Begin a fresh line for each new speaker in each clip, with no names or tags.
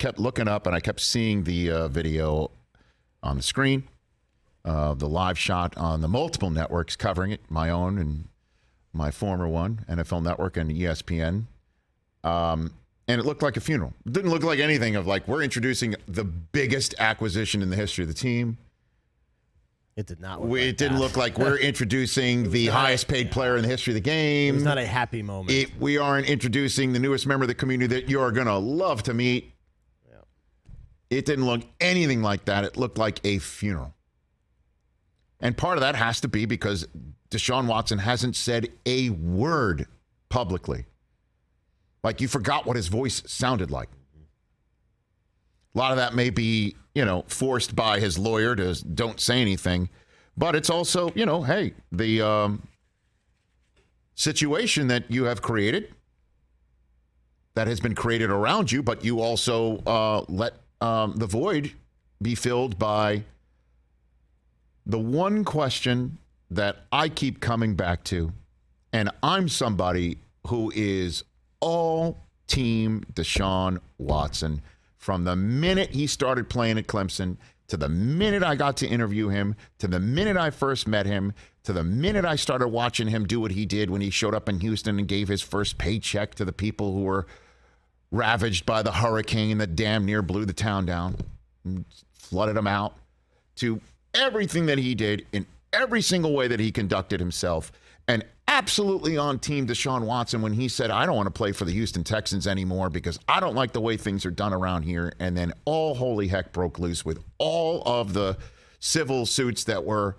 kept looking up and I kept seeing the video on the screen, the live shot on the multiple networks covering it, my own and my former one, NFL Network and ESPN. And it looked like a funeral. It didn't look like anything of like, we're introducing the biggest acquisition in the history of the team.
It did not look
It didn't look like we're introducing the highest paid player in the history of the game.
It was not a happy moment.
We aren't introducing the newest member of the community that you are going to love to meet. Yeah. It didn't look anything like that. It looked like a funeral. And part of that has to be because Deshaun Watson hasn't said a word publicly. Like, you forgot what his voice sounded like. A lot of that may be, forced by his lawyer to don't say anything. But it's also, hey, the situation that you have created, that has been created around you, but you also let the void be filled by the one question that I keep coming back to. And I'm somebody who is all team Deshaun Watson. From the minute he started playing at Clemson, to the minute I got to interview him, to the minute I first met him, to the minute I started watching him do what he did when he showed up in Houston and gave his first paycheck to the people who were ravaged by the hurricane that damn near blew the town down and flooded them out, to everything that he did in every single way that he conducted himself. And absolutely on team Deshaun Watson when he said, I don't want to play for the Houston Texans anymore because I don't like the way things are done around here. And then all holy heck broke loose with all of the civil suits that were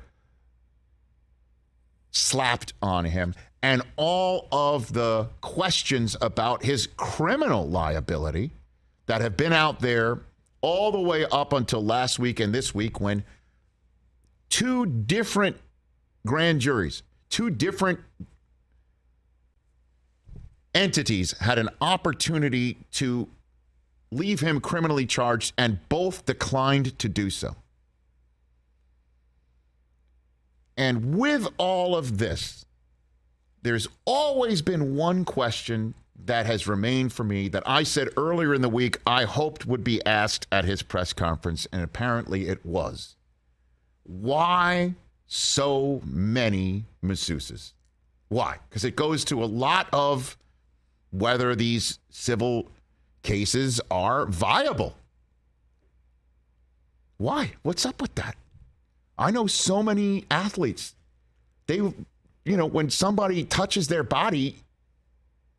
slapped on him and all of the questions about his criminal liability that have been out there all the way up until last week and this week, when two different grand juries, two different entities had an opportunity to leave him criminally charged, and both declined to do so. And with all of this, there's always been one question that has remained for me that I said earlier in the week I hoped would be asked at his press conference, and apparently it was. Why so many masseuses? Why? Because it goes to a lot of whether these civil cases are viable. Why? What's up with that? I know so many athletes. They, when somebody touches their body,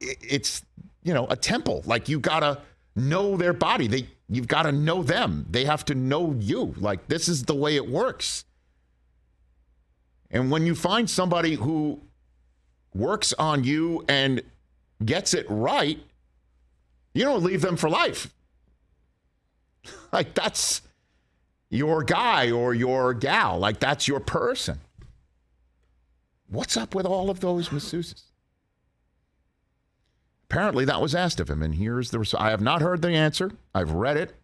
it's, a temple. Like, you got to know their body. You've got to know them. They have to know you. Like, this is the way it works. And when you find somebody who works on you and gets it right, you don't leave them for life. Like, that's your guy or your gal. Like, that's your person. What's up with all of those masseuses? Apparently that was asked of him, and here's the response. I have not heard the answer. I've read it.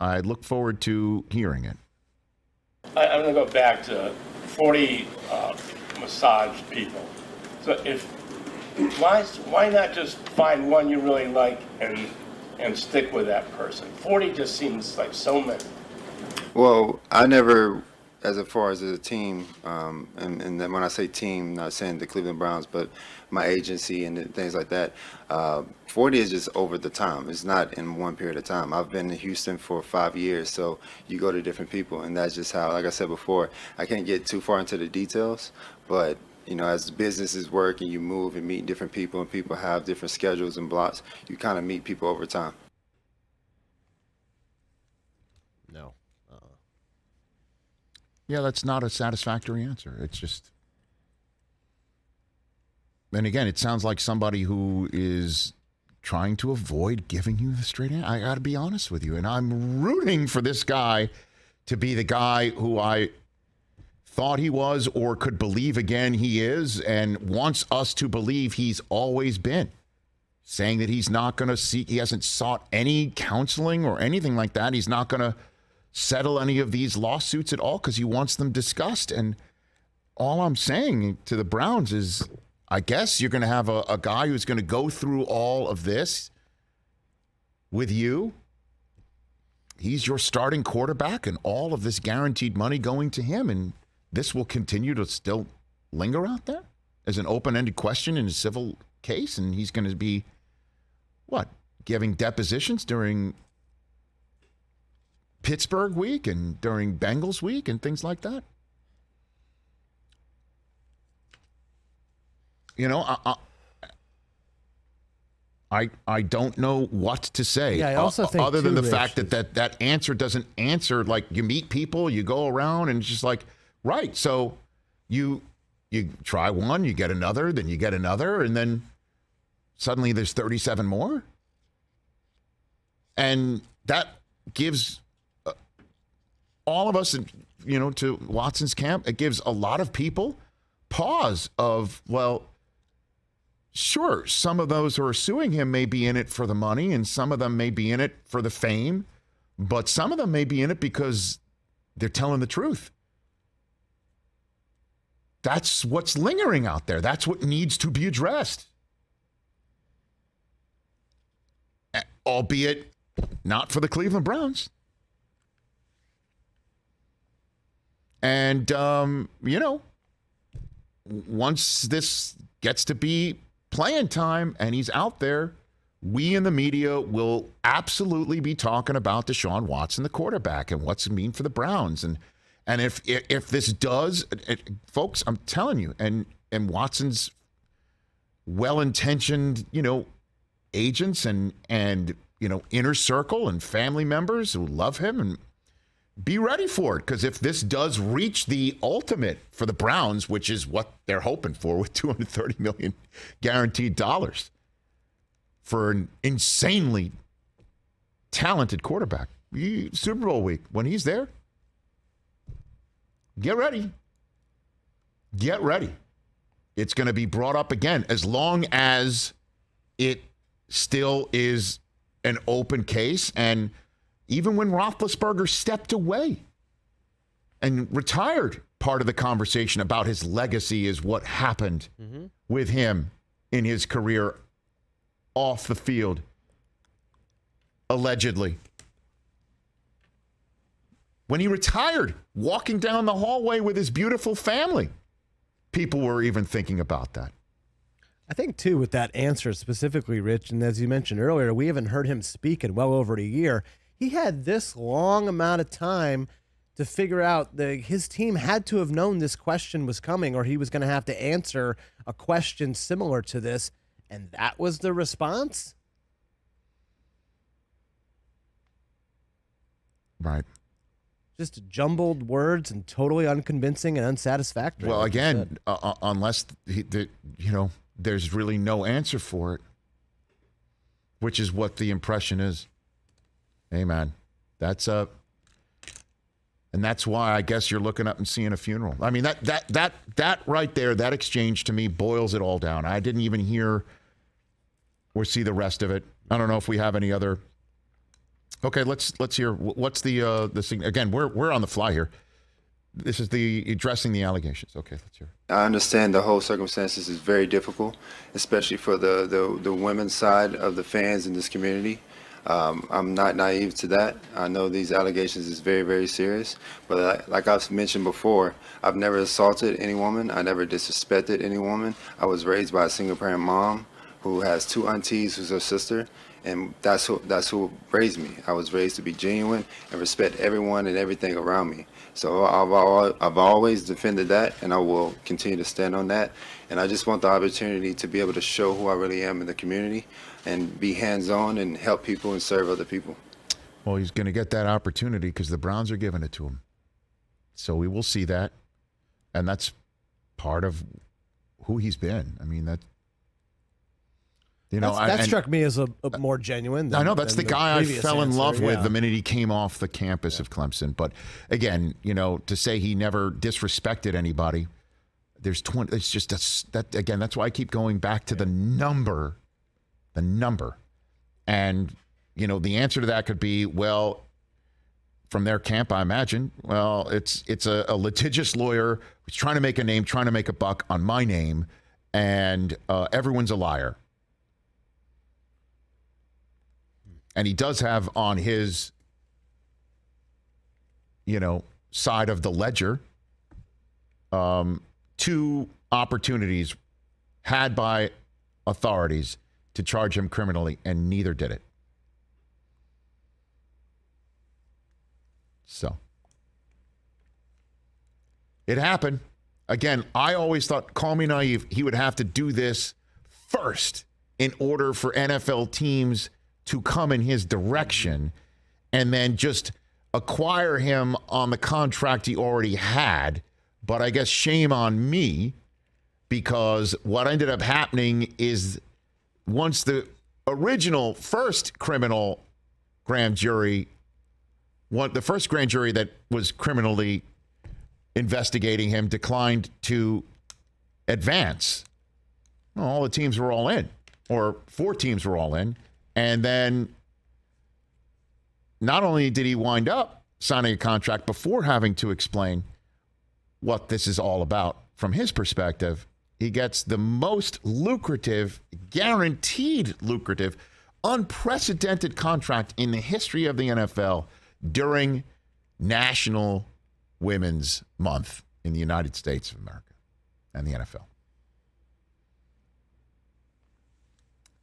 I look forward to hearing it.
I'm going to go back to 40 massage people. So why not just find one you really like and stick with that person? 40 just seems like so many.
Well, I never, as far as a team, and then when I say team, not saying the Cleveland Browns, but my agency and things like that, 40 is just over the time. It's not in one period of time. I've been in Houston for 5 years, so you go to different people, and that's just how, like I said before, I can't get too far into the details, but as businesses work and you move and meet different people and people have different schedules and blocks, you kind of meet people over time.
No.
Yeah, that's not a satisfactory answer. It's just, and again, it sounds like somebody who is trying to avoid giving you the straight answer. I got to be honest with you, and I'm rooting for this guy to be the guy who I thought he was or could believe again he is, and wants us to believe he's always been. Saying that he's not going to seek, he hasn't sought any counseling or anything like that. He's not going to settle any of these lawsuits at all because he wants them discussed. And all I'm saying to the Browns is, I guess you're going to have a guy who's going to go through all of this with you he's your starting quarterback and all of this guaranteed money going to him, and this will continue to still linger out there as an open-ended question in a civil case, and he's going to be, what, giving depositions during Pittsburgh week and during Bengals week and things like that? You know, I don't know what to say.
Yeah, I also think
other than
too,
the fact
Rich,
that answer doesn't answer. Like, you meet people, you go around, and it's just like, right. So you try one, you get another, then you get another, and then suddenly there's 37 more, and that gives all of us, you know, to Watson's camp, it gives a lot of people pause of, well, sure, some of those who are suing him may be in it for the money, and some of them may be in it for the fame, but some of them may be in it because they're telling the truth. That's what's lingering out there. That's what needs to be addressed. Albeit not for the Cleveland Browns. And, you know, once this gets to be playing time and he's out there, we in the media will absolutely be talking about Deshaun Watson, the quarterback, and what's it mean for the Browns. And if this does, folks, I'm telling you, and Watson's well-intentioned, you know, agents and you know, inner circle and family members who love him, and be ready for it, because if this does reach the ultimate for the Browns, which is what they're hoping for with $230 million guaranteed dollars for an insanely talented quarterback, Super Bowl week, when he's there, get ready. Get ready. It's going to be brought up again, as long as it still is an open case. And even when Roethlisberger stepped away and retired, part of the conversation about his legacy is what happened with him in his career off the field, allegedly. When he retired, walking down the hallway with his beautiful family, people were even thinking about that.
I think, too, with that answer specifically, Rich, and as you mentioned earlier, we haven't heard him speak in well over a year. He had this long amount of time to figure out that his team had to have known this question was coming, or he was going to have to answer a question similar to this, and that was the response?
Right.
Just jumbled words and totally unconvincing and unsatisfactory.
Well,
like you
again,
said.
unless, you know, there's really no answer for it, which is what the impression is. Hey, man, that's and that's why I guess you're looking up and seeing a funeral. I mean, that right there, that exchange to me boils it all down. I didn't even hear or see the rest of it. I don't know if we have any other. Okay, let's hear what's the thing again. We're on the fly here. This is the addressing the allegations. Okay, let's hear.
I understand the whole circumstances is very difficult, especially for the women's side of the fans in this community. I'm not naive to that. I know these allegations is very, very serious. But like I've mentioned before, I've never assaulted any woman. I never disrespected any woman. I was raised by a single-parent mom who has two aunties who's her sister, and that's who raised me. I was raised to be genuine and respect everyone and everything around me. So I've always defended that, and I will continue to stand on that. And I just want the opportunity to be able to show who I really am in the community and be hands-on and help people and serve other people.
Well, he's going to get that opportunity because the Browns are giving it to him. So we will see that. And that's part of who he's been. I mean, that, you know,
that struck me as a more genuine.
I know that's the guy I fell in love with
yeah.
the minute he came off the campus of Clemson. But again, you know, to say he never disrespected anybody, there's 20. It's just that again. That's why I keep going back to the number, and you know, the answer to that could be, well, from their camp, I imagine. Well, it's a litigious lawyer who's trying to make a name, trying to make a buck on my name, and everyone's a liar. And he does have on his side of the ledger. 2 opportunities had by authorities to charge him criminally, and neither did it. So it happened. Again, I always thought, call me naive, he would have to do this first in order for NFL teams to come in his direction and then just acquire him on the contract he already had. But I guess shame on me, because what ended up happening is once the original first criminal grand jury, the first grand jury that was criminally investigating him declined to advance, all the teams were all in, or 4 teams were all in. And then not only did he wind up signing a contract before having to explain what this is all about from his perspective, he gets the most lucrative, guaranteed lucrative, unprecedented contract in the history of the NFL during National Women's Month in the United States of America and the NFL.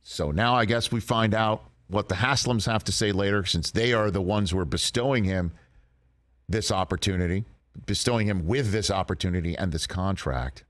So now I guess we find out what the Haslams have to say later, since they are the ones who are bestowing him this opportunity, bestowing him with this opportunity and this contract.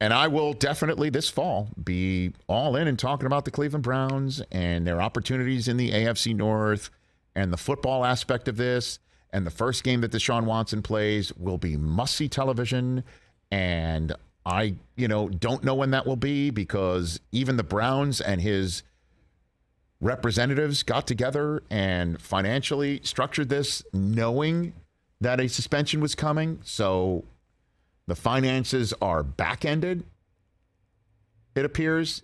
And I will definitely this fall be all in and talking about the Cleveland Browns and their opportunities in the AFC North and the football aspect of this. And the first game that Deshaun Watson plays will be must-see television. And I, don't know when that will be, because even the Browns and his representatives got together and financially structured this knowing that a suspension was coming. So the finances are back-ended, it appears.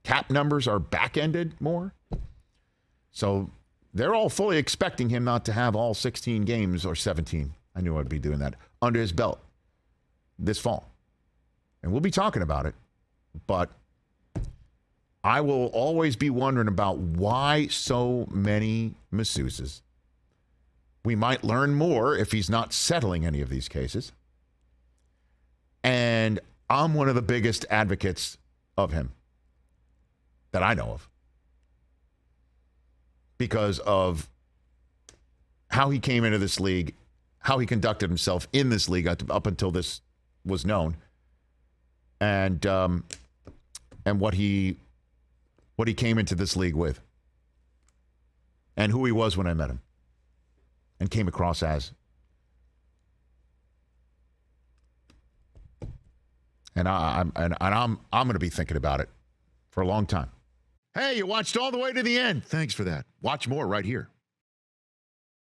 Cap numbers are back-ended more. So they're all fully expecting him not to have all 16 games, or 17, I knew I'd be doing that, under his belt this fall. And we'll be talking about it. But I will always be wondering about why so many masseuses. We might learn more if he's not settling any of these cases. And I'm one of the biggest advocates of him that I know of, because of how he came into this league, how he conducted himself in this league up until this was known, and what he came into this league with, and who he was when I met him and came across as. And I'm going to be thinking about it for a long time. Hey, you watched all the way to the end. Thanks for that. Watch more right here.